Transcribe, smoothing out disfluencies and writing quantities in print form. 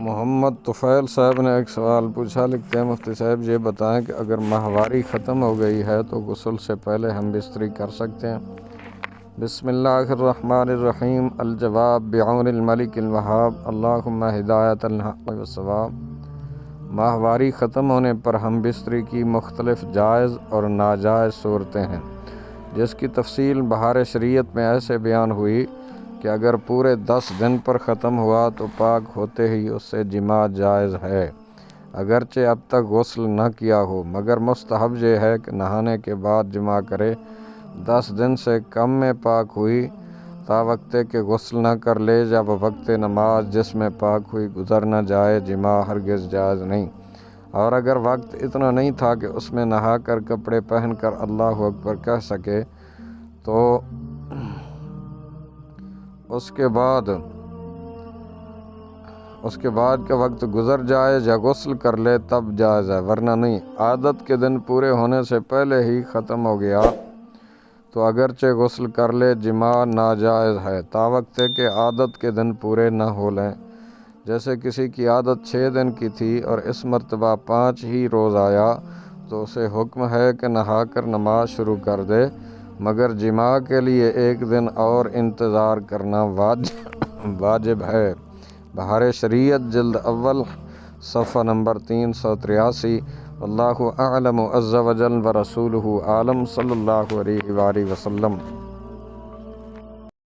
محمد طفیل صاحب نے ایک سوال پوچھا، لکھتے ہیں مفتی صاحب یہ بتائیں کہ اگر ماہواری ختم ہو گئی ہے تو غسل سے پہلے ہم بستری کر سکتے ہیں؟ بسم اللہ الرحمن الرحیم۔ الجواب بعون الملک الوہاب، اللہم ہدایت الحق والصواب۔ ماہواری ختم ہونے پر ہم بستری کی مختلف جائز اور ناجائز صورتیں ہیں، جس کی تفصیل بہار شریعت میں ایسے بیان ہوئی کہ اگر پورے 10 دن پر ختم ہوا تو پاک ہوتے ہی اس سے جماع جائز ہے، اگرچہ اب تک غسل نہ کیا ہو، مگر مستحب یہ ہے کہ نہانے کے بعد جماع کرے۔ 10 دن سے کم میں پاک ہوئی تا وقت کہ غسل نہ کر لے، جب وقت نماز جس میں پاک ہوئی گزر نہ جائے، جماع ہرگز جائز نہیں۔ اور اگر وقت اتنا نہیں تھا کہ اس میں نہا کر کپڑے پہن کر اللہ اکبر کہہ سکے تو اس کے بعد کہ وقت گزر جائے یا غسل کر لے تب جائز ہے، ورنہ نہیں۔ عادت کے دن پورے ہونے سے پہلے ہی ختم ہو گیا تو اگرچہ غسل کر لے، جماع ناجائز ہے تا وقت کہ عادت کے دن پورے نہ ہو لیں۔ جیسے کسی کی عادت 6 دن کی تھی اور اس مرتبہ 5 ہی روز آیا تو اسے حکم ہے کہ نہا کر نماز شروع کر دے، مگر جماع کے لیے 1 دن اور انتظار کرنا واجب ہے۔ بہار شریعت جلد اول صفحہ نمبر 383۔ واللہ اعلم عز وجل ورسولہ عالم، صلی اللہ علیہ وآلہ وسلم۔